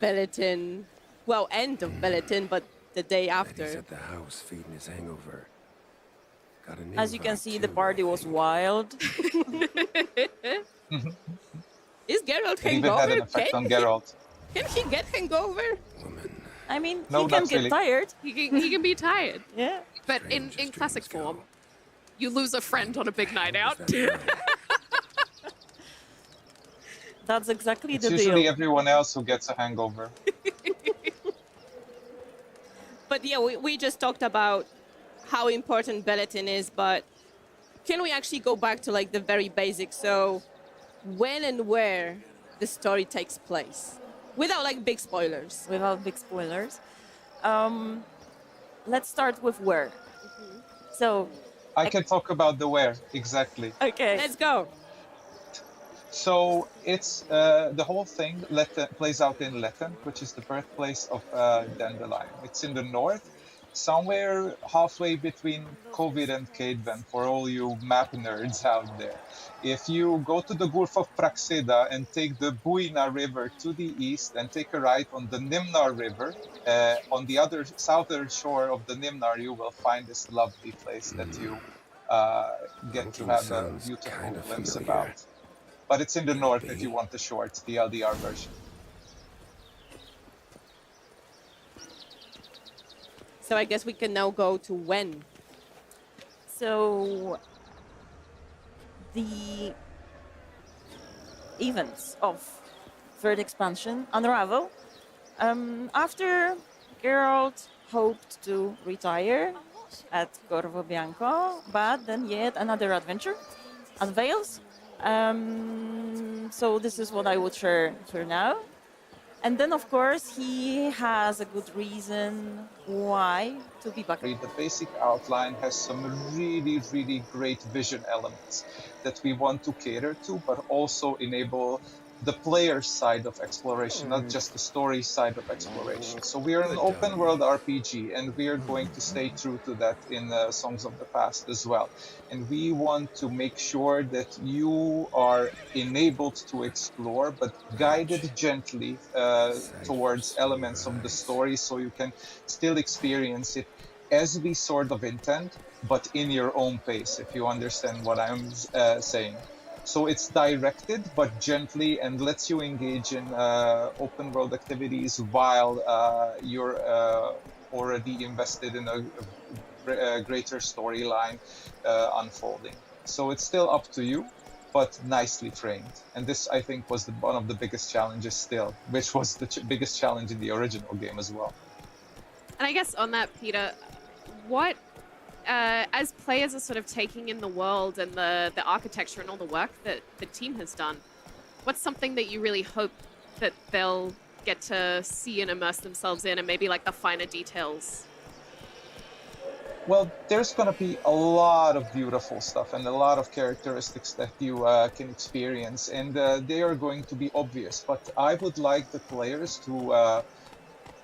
Beletin, well, end of Beletin, but the day He's after. at the house feeding his hangover. Got an As you can invite, see, the too, party I was think. wild. Is Geralt It even had hangover? an effect on Geralt. Can he get hangover? Woman. I mean, No, he can not get really. tired. He can be tired. Yeah. But Strange in as classic dreams go. form, you lose a friend on a big night out. What was that man? That's exactly It's the usually deal. everyone else who gets a hangover. But yeah, we just talked about how important Beletin is, but can we actually go back to like the very basics? So when and where the story takes place without like big spoilers. Without big spoilers. Let's start with where. So, I can talk about the where, exactly. okay. Let's go. So it's the whole thing plays out in Letten, which is the birthplace of Dandelion. It's in the north, somewhere halfway between Covid and Cadeven, for all you map nerds out there. If you go to the Gulf of Praxida and take the Buina River to the east and take a right on the Nimnar River, on the other southern shore of the Nimnar, you will find this lovely place that you get to Looking have a sounds beautiful kinda glimpse familiar. about. But it's in the Could it north if be? you want the short, the LDR version. So I guess we can now go to when. So, the events of third expansion unravel after Geralt hoped to retire at Corvo Bianco, but then yet another adventure unveils. So this is what I would share for now. And then, of course, he has a good reason why to be back. The basic outline has some really, really great vision elements that we want to cater to, but also enable the player side of exploration, not just the story side of exploration. So we are an open world RPG, and we are going to stay true to that in Songs of the Past as well. And we want to make sure that you are enabled to explore, but guided gently towards elements of the story so you can still experience it as we sort of intend, but in your own pace, if you understand what I'm saying. So it's directed, but gently, and lets you engage in open world activities while you're already invested in a greater storyline unfolding. So it's still up to you, but nicely framed. And this, I think, was one of the biggest challenges still, which was the biggest challenge in the original game as well. And I guess on that, Peter, what, as players are sort of taking in the world and the architecture and all the work that the team has done, what's something that you really hope that they'll get to see and immerse themselves in, and maybe like the finer details? Well, there's going to be a lot of beautiful stuff and a lot of characteristics that you can experience, and they are going to be obvious. But I would like the players to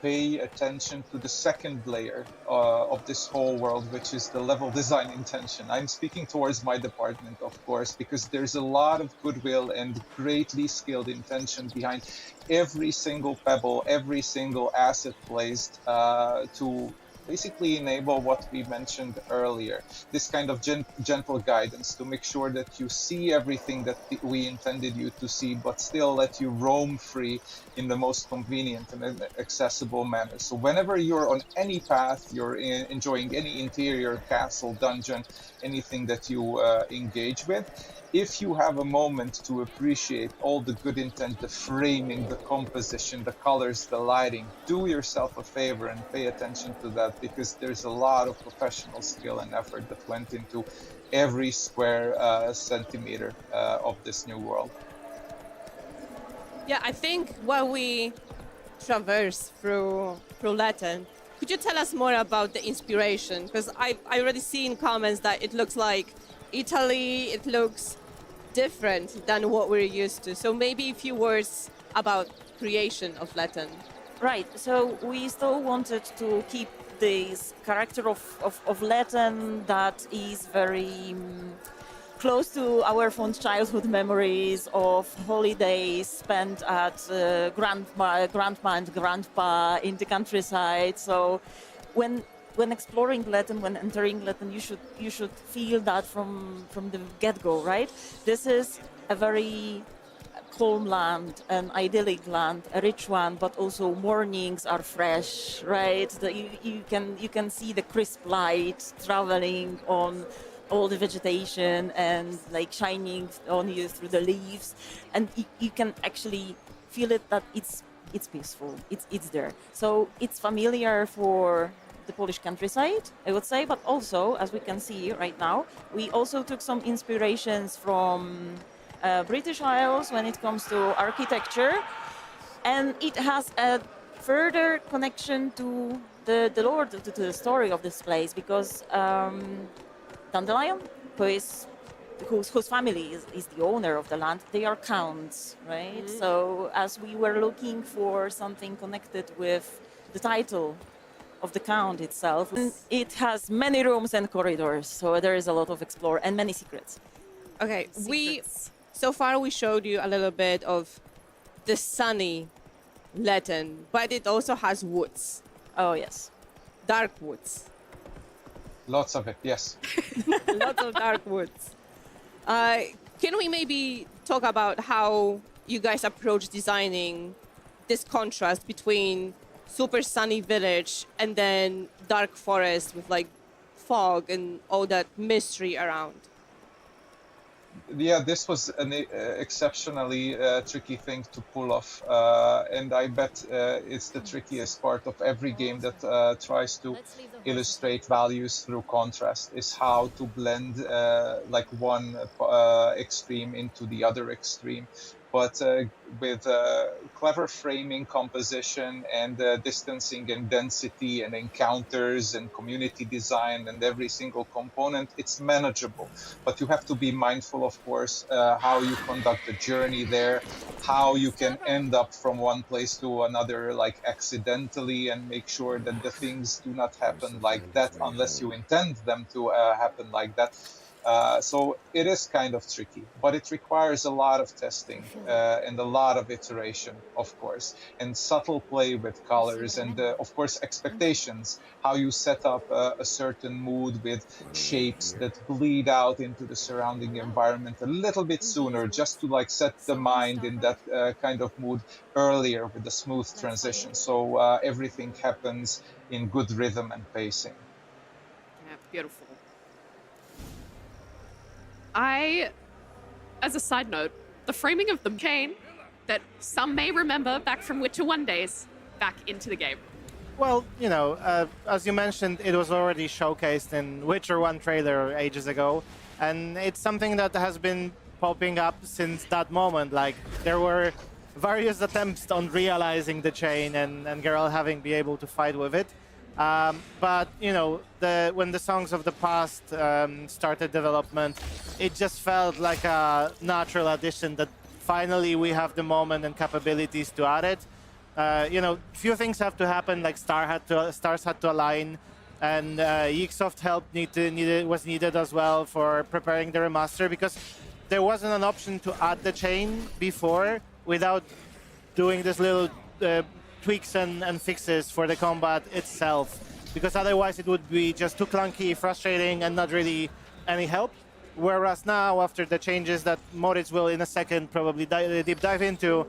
pay attention to the second layer of this whole world, which is the level design intention. I'm speaking towards my department, of course, because there's a lot of goodwill and greatly skilled intention behind every single pebble, every single asset placed to basically enable what we mentioned earlier, this kind of gentle guidance to make sure that you see everything that we intended you to see, but still let you roam free in the most convenient and accessible manner. So whenever you're on any path, you're enjoying any interior castle, dungeon, anything that you engage with, if you have a moment to appreciate all the good intent, the framing, the composition, the colors, the lighting, do yourself a favor and pay attention to that, because there's a lot of professional skill and effort that went into every square centimeter of this new world. Yeah, I think while we traverse through Latin, could you tell us more about the inspiration? Because I already see in comments that it looks like Italy, it looks different than what we're used to. So maybe a few words about creation of Latin. Right, so we still wanted to keep this character of Latin that is very close to our fond childhood memories of holidays spent at grandma and grandpa in the countryside. So when exploring Latin, when entering Latin, you should feel that from the get-go, right? This is a very calm land, an idyllic land, a rich one, but also mornings are fresh, right? You can see the crisp light traveling on all the vegetation and like shining on you through the leaves, and you can actually feel it that it's peaceful, it's there. So it's familiar for the Polish countryside, I would say, but also, as we can see right now, we also took some inspirations from British Isles when it comes to architecture, and it has a further connection to the lore, to the story of this place, because Dandelion, whose family is the owner of the land, they are counts, right? Mm-hmm. So as we were looking for something connected with the title of the count itself, it has many rooms and corridors, so there is a lot of explore and many secrets. Okay, so far we showed you a little bit of the sunny Latin, but it also has woods. Oh yes, dark woods. Lots of it, yes. Lots of dark woods. Can we maybe talk about how you guys approach designing this contrast between super sunny village and then dark forest with like fog and all that mystery around? Yeah, this was an exceptionally tricky thing to pull off, and I bet it's the trickiest part of every game that tries to illustrate values through contrast, is how to blend like one extreme into the other extreme. But with clever framing, composition, and distancing and density and encounters and community design and every single component, it's manageable. But you have to be mindful, of course, how you conduct the journey there, how you can end up from one place to another like accidentally, and make sure that the things do not happen like that unless you intend them to happen like that. So it is kind of tricky, but it requires a lot of testing and a lot of iteration, of course, and subtle play with colors and, of course, expectations, how you set up a certain mood with shapes that bleed out into the surrounding environment a little bit sooner, just to like set the mind in that kind of mood earlier with a smooth transition. So everything happens in good rhythm and pacing. Yeah, beautiful. As a side note, the framing of the chain that some may remember back from Witcher 1 days, back into the game. Well, you know, as you mentioned, it was already showcased in Witcher 1 trailer ages ago, and it's something that has been popping up since that moment. Like, there were various attempts on realizing the chain and Geralt having been able to fight with it. But, you know, when the Songs of the Past started development, it just felt like a natural addition that finally we have the moment and capabilities to add it. You know, few things have to happen, like stars had to align, and Ubisoft help was needed as well for preparing the remaster, because there wasn't an option to add the chain before without doing this little tweaks and fixes for the combat itself, because otherwise it would be just too clunky, frustrating, and not really any help. Whereas now, after the changes that Moritz will in a second probably deep dive into,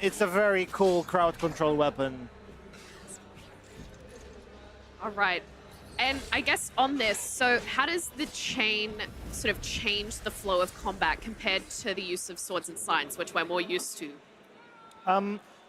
it's a very cool crowd control weapon. All right. And I guess on this, so how does the chain sort of change the flow of combat compared to the use of swords and signs, which we're more used to?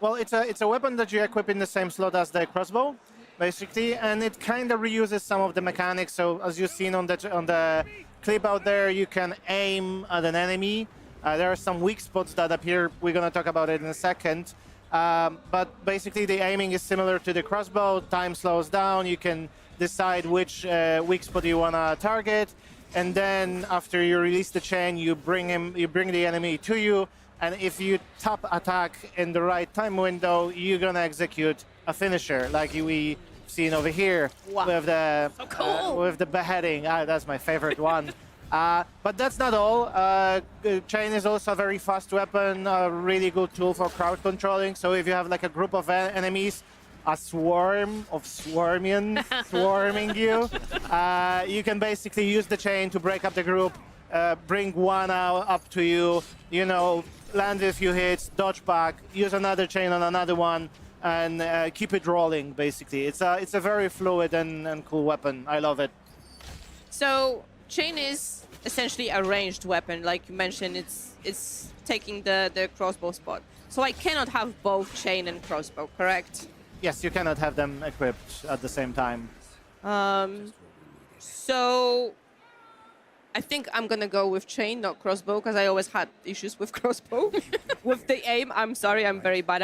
Well, it's a weapon that you equip in the same slot as the crossbow, basically, and it kind of reuses some of the mechanics. So as you've seen on the clip out there, you can aim at an enemy. There are some weak spots that appear. We're going to talk about it in a second. But basically, the aiming is similar to the crossbow. Time slows down. You can decide which weak spot you want to target, and then after you release the chain, you bring the enemy to you. And if you tap attack in the right time window, you're gonna execute a finisher, like we've seen over here. Wow. With the so cool. With the beheading. That's my favorite one. But that's not all. Chain is also a very fast weapon, a really good tool for crowd controlling. So if you have like a group of enemies, a swarm of swarmians swarming you, you can basically use the chain to break up the group, bring one out up to you, you know, land a few hits, dodge back, use another chain on another one, and keep it rolling, basically. It's a very fluid and cool weapon. I love it. So chain is essentially a ranged weapon, like you mentioned. It's taking the crossbow spot. So I cannot have both chain and crossbow, correct? Yes, you cannot have them equipped at the same time. So I think I'm gonna go with chain, not crossbow, because I always had issues with crossbow. With the aim, I'm sorry, I'm very bad